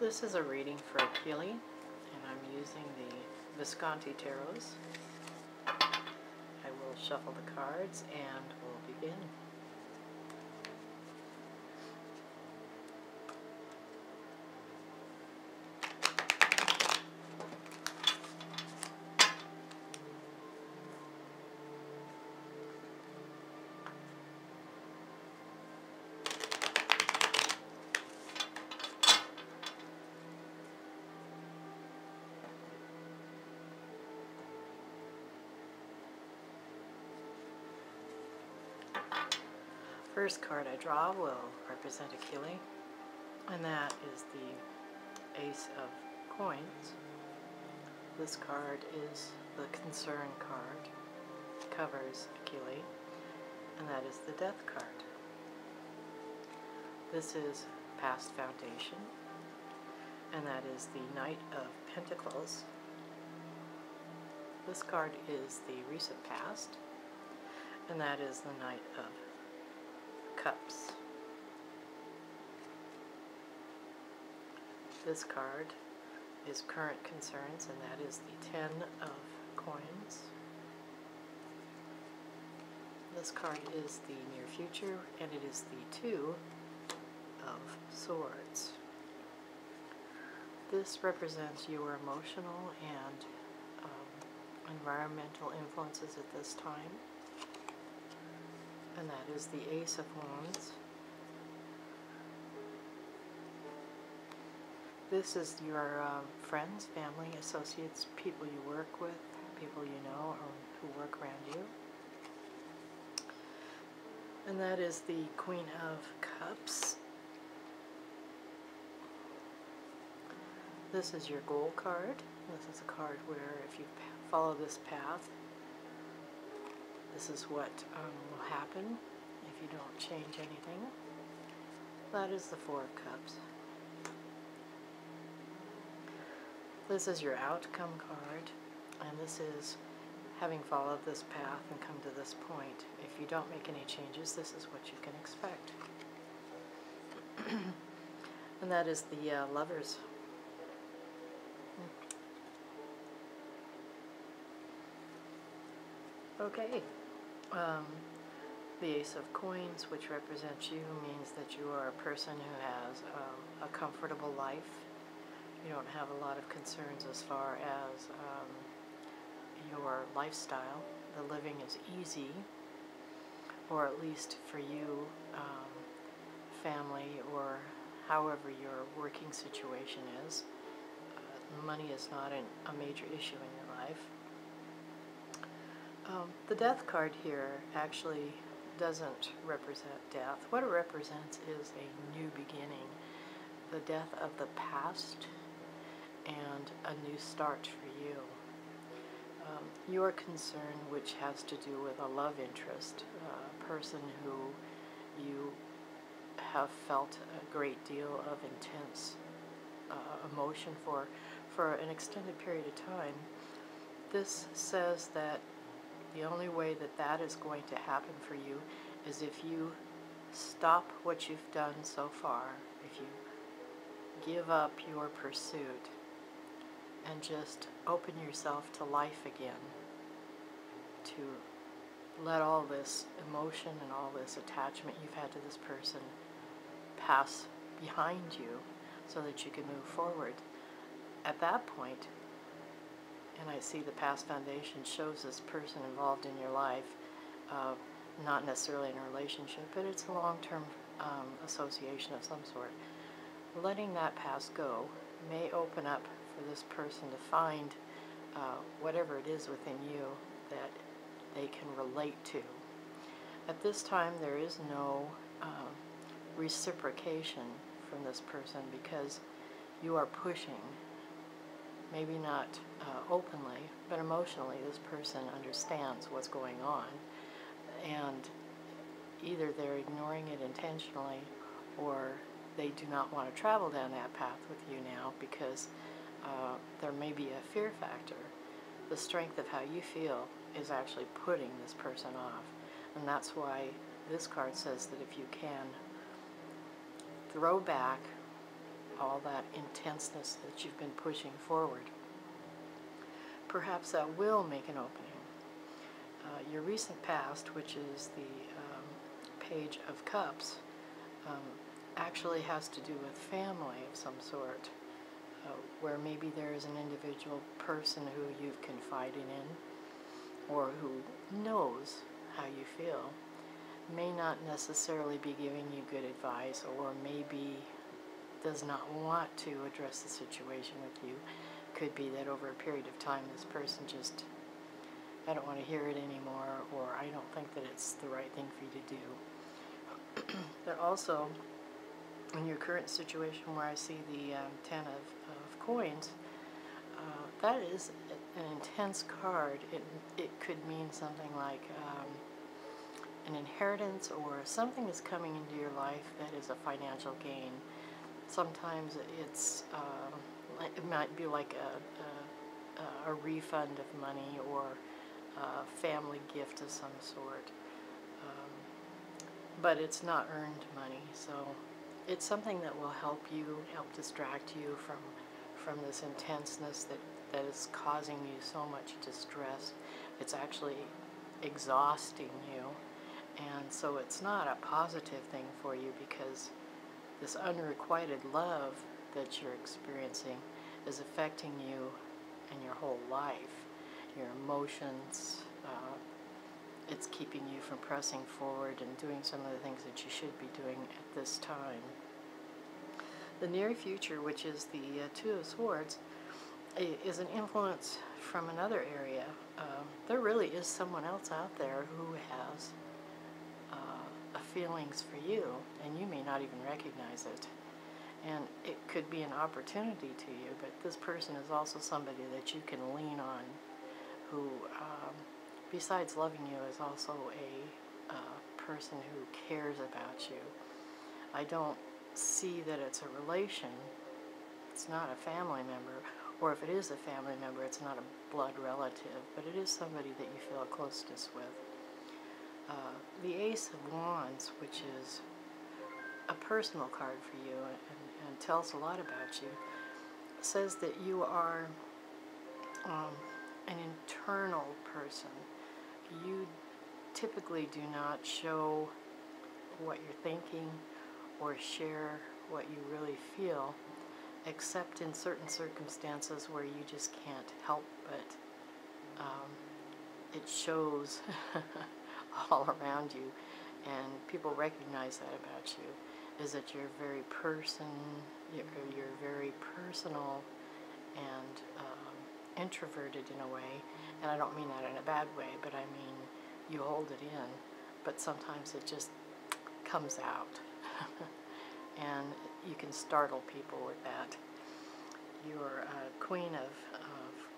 This is a reading for Achille, and I'm using the Visconti tarots. I will shuffle the cards and we'll begin. First card I draw will represent Achille, and that is the Ace of Coins. This card is the Concern card, covers Achille, and that is the Death card. This is Past Foundation, and that is the Knight of Pentacles. This card is the Recent Past, and that is the Knight of Cups. This card is Current Concerns, and that is the Ten of Coins. This card is the Near Future, and it is the Two of Swords. This represents your emotional and environmental influences at this time. And that is the Ace of Wands. This is your friends, family, associates, people you work with, people you know or who work around you. And that is the Queen of Cups. This is your goal card. This is a card where if you follow this path, this is what will happen if you don't change anything. That is the Four of Cups. This is your outcome card, and this is having followed this path and come to this point. If you don't make any changes, this is what you can expect. And that is the Lovers. Okay. The Ace of Coins, which represents you, means that you are a person who has a comfortable life. You don't have a lot of concerns as far as your lifestyle. The living is easy, or at least for you, family, or however your working situation is. Money is not a major issue in your life. The Death card here actually doesn't represent death. What it represents is a new beginning, the death of the past, and a new start for you. Your concern, which has to do with a love interest, a person who you have felt a great deal of intense emotion for an extended period of time. This says that the only way that that is going to happen for you is if you stop what you've done so far, if you give up your pursuit and just open yourself to life again, to let all this emotion and all this attachment you've had to this person pass behind you so that you can move forward. At that point, and I see the Past Foundation shows this person involved in your life, not necessarily in a relationship, but it's a long-term association of some sort. Letting that past go may open up for this person to find whatever it is within you that they can relate to. At this time, there is no reciprocation from this person because you are pushing. Maybe not openly, but emotionally, this person understands what's going on, and either they're ignoring it intentionally, or they do not want to travel down that path with you now because there may be a fear factor. The strength of how you feel is actually putting this person off, and that's why this card says that if you can throw back all that intenseness that you've been pushing forward. Perhaps that will make an opening. Your recent past, which is the Page of Cups, actually has to do with family of some sort, where maybe there is an individual person who you've confided in or who knows how you feel, may not necessarily be giving you good advice, or maybe does not want to address the situation with you. Could be that over a period of time this person just, I don't want to hear it anymore, or I don't think that it's the right thing for you to do. But also, in your current situation where I see the Ten of Coins, that is an intense card. It could mean something like an inheritance, or something is coming into your life that is a financial gain. Sometimes it's it might be like a refund of money, or a family gift of some sort, but it's not earned money. So it's something that will help you, help distract you from this intenseness that is causing you so much distress. It's actually exhausting you, and so it's not a positive thing for you, because this unrequited love that you're experiencing is affecting you and your whole life, your emotions. It's keeping you from pressing forward and doing some of the things that you should be doing at this time. The near future, which is the Two of Swords, is an influence from another area. There really is someone else out there who has feelings for you, and you may not even recognize it. And it could be an opportunity to you, but this person is also somebody that you can lean on, who, besides loving you, is also a person who cares about you. I don't see that it's a relation. It's not a family member, or if it is a family member, it's not a blood relative, but it is somebody that you feel a closeness with. The Ace of Wands, which is a personal card for you and tells a lot about you, says that you are an internal person. You typically do not show what you're thinking or share what you really feel, except in certain circumstances where you just can't help but it shows all around you, and people recognize that about you, is that you're very you're very personal and introverted in a way. And I don't mean that in a bad way, but I mean you hold it in, but sometimes it just comes out. And you can startle people with that. Your Queen of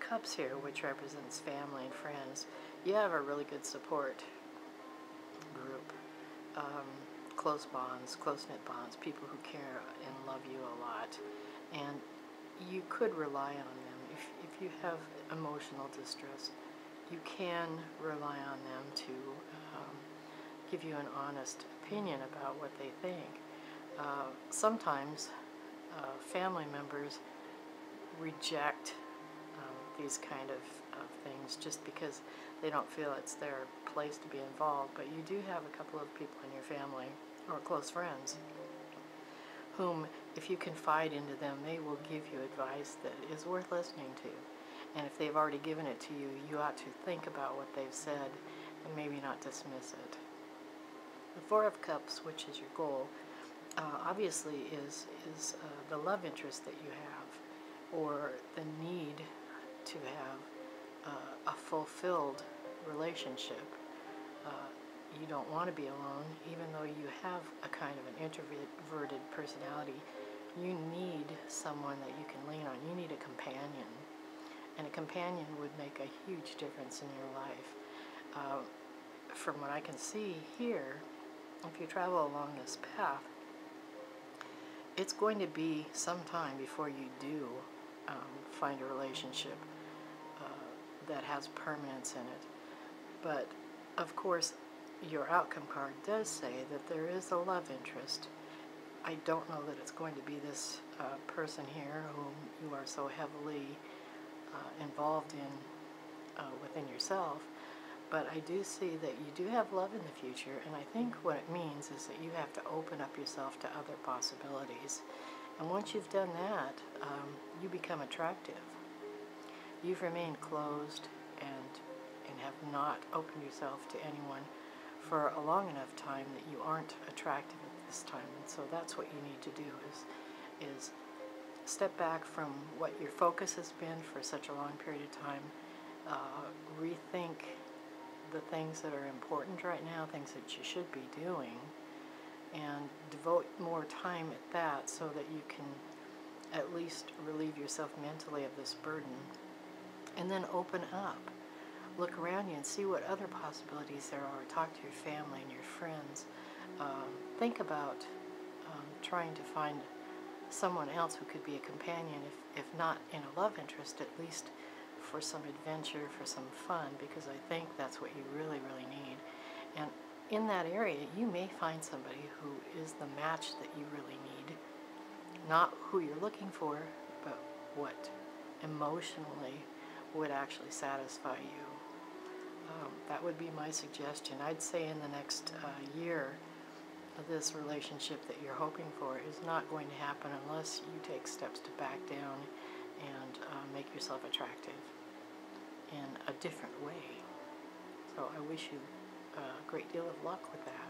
Cups here, which represents family and friends, you have a really good support group, close bonds, close-knit bonds, people who care and love you a lot, and you could rely on them. If you have emotional distress, you can rely on them to give you an honest opinion about what they think. Sometimes family members reject these kind of things just because they don't feel it's their place to be involved, but you do have a couple of people in your family or close friends whom, if you confide into them, they will give you advice that is worth listening to. And if they've already given it to you, you ought to think about what they've said and maybe not dismiss it. The Four of Cups, which is your goal, obviously is the love interest that you have, or the need to have a fulfilled relationship. You don't want to be alone, even though you have a kind of an introverted personality. You need someone that you can lean on. You need a companion, and a companion would make a huge difference in your life. From what I can see here, if you travel along this path, it's going to be some time before you do find a relationship that has permanence in it. But, of course, your outcome card does say that there is a love interest, I don't know that it's going to be this person here whom you are so heavily involved in within yourself, but I do see that you do have love in the future, and I think what it means is that you have to open up yourself to other possibilities. And once you've done that, you become attractive. You've remained closed and have not opened yourself to anyone for a long enough time that you aren't attractive at this time. And so that's what you need to do is step back from what your focus has been for such a long period of time, rethink the things that are important right now, things that you should be doing, and devote more time at that so that you can at least relieve yourself mentally of this burden. And then open up. Look around you and see what other possibilities there are. Talk to your family and your friends. Think about trying to find someone else who could be a companion, if not in a love interest, at least for some adventure, for some fun, because I think that's what you really, really need. And in that area, you may find somebody who is the match that you really need. Not who you're looking for, but what emotionally would actually satisfy you. That would be my suggestion. I'd say in the next year, this relationship that you're hoping for is not going to happen unless you take steps to back down and make yourself attractive in a different way. So I wish you a great deal of luck with that.